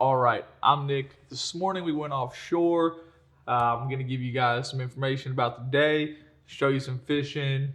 All right, I'm Nick. This morning we went offshore. I'm going to give you guys some information about the day, show you some fishing.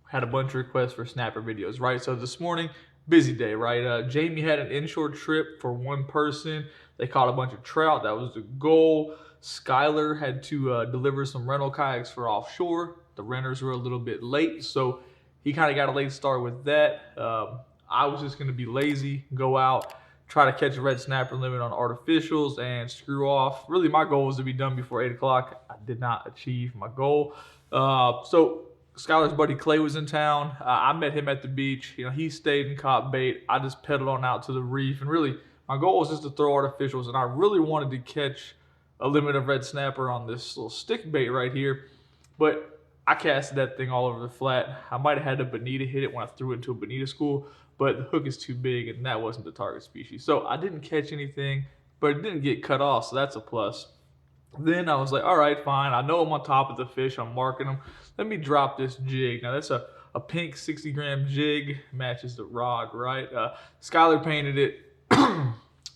Had a bunch of requests for snapper videos, right? So this morning, busy day, right? Jamie had an inshore trip for one person. They caught a bunch of trout. That was the goal. Skylar had to deliver some rental kayaks for offshore. The renters were a little bit late, so he kind of got a late start with that. I was just going to be lazy, go out, try to catch a red snapper limit on artificials and screw off. Really, my goal was to be done before 8 o'clock. I did not achieve my goal. So Skylar's buddy Clay was in town. I met him at the beach. He stayed and caught bait. I just pedaled on out to the reef. And really, my goal was just to throw artificials. And I really wanted to catch a limit of red snapper on this little stick bait right here. But I casted that thing all over the flat. I might have had a bonita hit it when I threw it into a bonita school, but the hook is too big and that wasn't the target species. So I didn't catch anything, but it didn't get cut off, so that's a plus. Then I was like, all right, fine. I know I'm on top of the fish. I'm marking them. Let me drop this jig. Now that's a pink 60-gram jig. Matches the rod, right? Skylar painted it.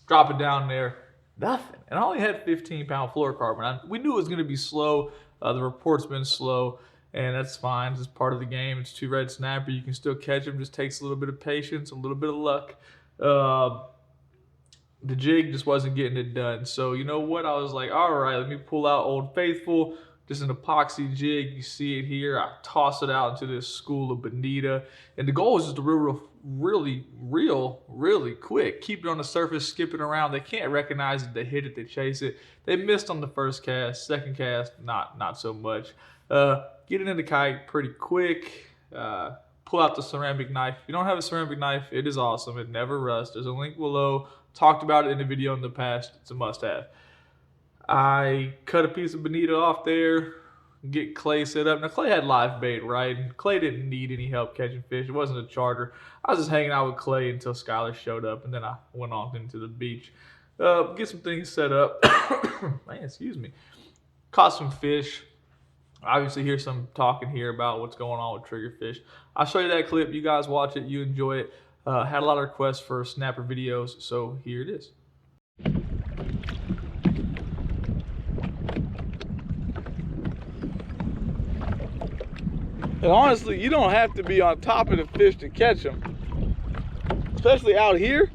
Drop it down there. Nothing. And I only had 15-pound fluorocarbon. We knew it was going to be slow. The report's been slow. And that's fine. It's part of the game. It's 2 red snapper. You can still catch them. Just takes a little bit of patience, a little bit of luck. The jig just wasn't getting it done. So you know what? I was like, all right, let me pull out Old Faithful. Just an epoxy jig. You see it here. I toss it out into this school of bonita. And the goal is just to really quick. Keep it on the surface, skipping around. They can't recognize it. They hit it. They chase it. They missed on the first cast. Second cast, not so much. Get it in the kayak pretty quick. Pull out the ceramic knife. If you don't have a ceramic knife, it is awesome. It never rusts. There's a link below. Talked about it in a video in the past. It's a must-have. I cut a piece of bonita off there. Get Clay set up. Now, Clay had live bait, right? And Clay didn't need any help catching fish. It wasn't a charter. I was just hanging out with Clay until Skylar showed up, and then I went off into the beach. Get some things set up. Man, excuse me. Caught some fish. Obviously, hear some talking here about what's going on with triggerfish. I'll show you that clip. You guys watch it. You enjoy it. Had a lot of requests for snapper videos, so here it is. And honestly, you don't have to be on top of the fish to catch them. Especially out here.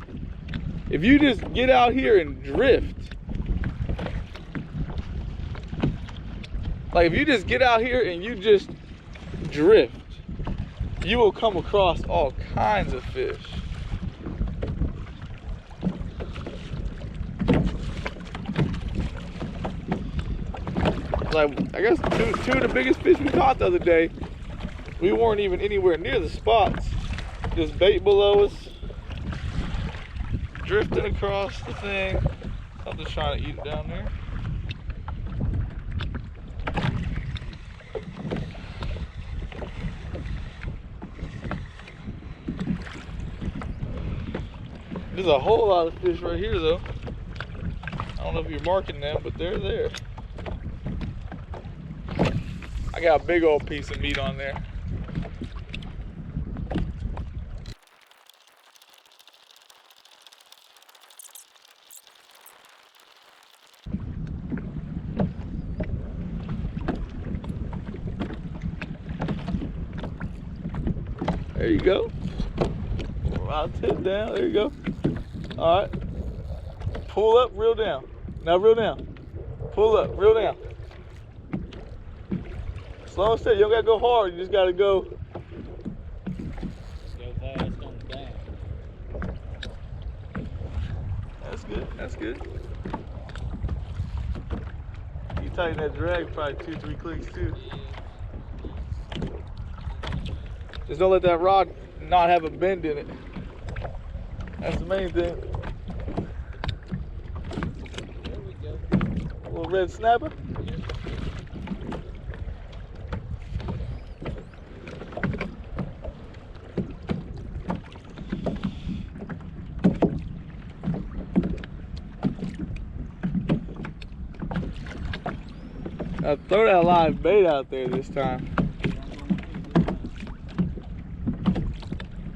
If you just get out here and drift. Like if you just get out here and you just drift, you will come across all kinds of fish. Like, I guess two of the biggest fish we caught the other day, we weren't even anywhere near the spots. Just bait below us, drifting across the thing. Something's trying to eat it down there. There's a whole lot of fish right here though. I don't know if you're marking them, but they're there. I got a big old piece of meat on there. There you go. I'll tip down. There you go. All right. Pull up, reel down. Now reel down. Pull up, reel down. Slow and steady. You don't gotta go hard. You just gotta go. Go fast on the back. That's good. That's good. You tighten that drag probably 2-3 clicks too. Just don't let that rod not have a bend in it. That's the main thing. There we go. A little red snapper. Yep. Now throw that live bait out there this time.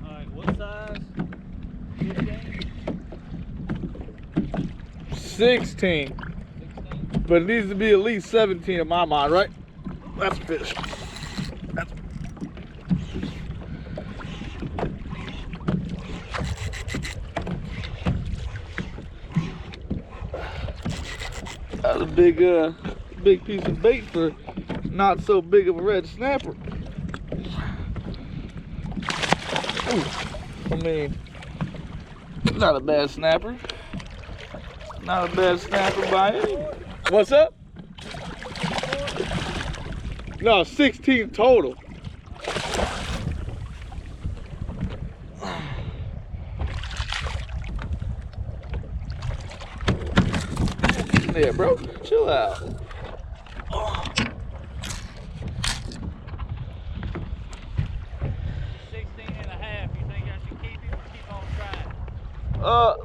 Alright, what size? 15? 16. But it needs to be at least 17 in my mind, right? That's a fish. That's a big piece of bait for not so big of a red snapper. Ooh, I mean, not a bad snapper. Not a bad snapper by any means. What's up? No, 16 total. Yeah, bro, chill out. 16.5. You think I should keep him or keep on trying?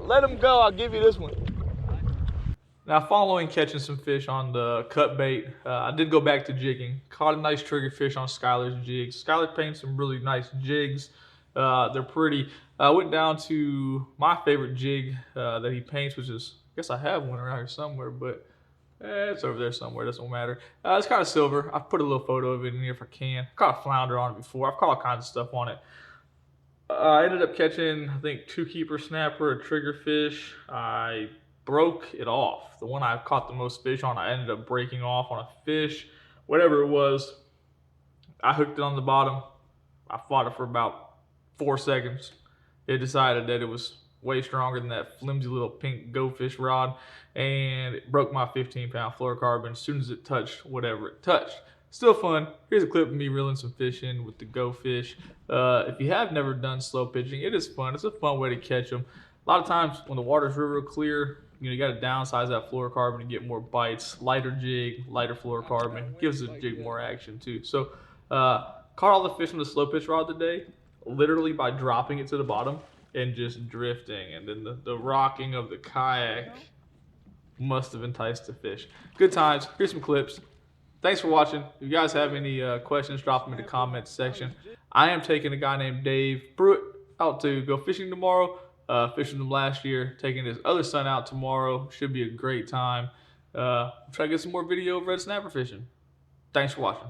Let him go. I'll give you this one. Now, following catching some fish on the cut bait, I did go back to jigging. Caught a nice triggerfish on Skylar's jigs. Skylar paints some really nice jigs. They're pretty. I went down to my favorite jig that he paints, which is, I guess I have one around here somewhere, but it's over there somewhere. Doesn't matter. It's kind of silver. I've put a little photo of it in here if I can. Caught a flounder on it before. I've caught all kinds of stuff on it. I ended up catching, I think, 2 keeper snapper, a triggerfish. I broke it off. The one I caught the most fish on, I ended up breaking off on a fish. Whatever it was, I hooked it on the bottom. I fought it for about 4 seconds. It decided that it was way stronger than that flimsy little pink go fish rod, and it broke my 15-pound fluorocarbon as soon as it touched whatever it touched. Still fun. Here's a clip of me reeling some fish in with the go fish. If you have never done slow pitching, it is fun. It's a fun way to catch them. A lot of times when the water's real clear, you got to downsize that fluorocarbon to get more bites. Lighter jig, lighter fluorocarbon, gives the jig more action too. So caught all the fish on the slow pitch rod today, literally by dropping it to the bottom and just drifting. And then the rocking of the kayak must have enticed the fish. Good times. Here's some clips. Thanks for watching. If you guys have any questions, drop them in the comments section. I am taking a guy named Dave Pruitt out to go fishing tomorrow. Fishing them last year, taking his other son out tomorrow. Should be a great time. Try to get some more video of red snapper fishing. Thanks for watching.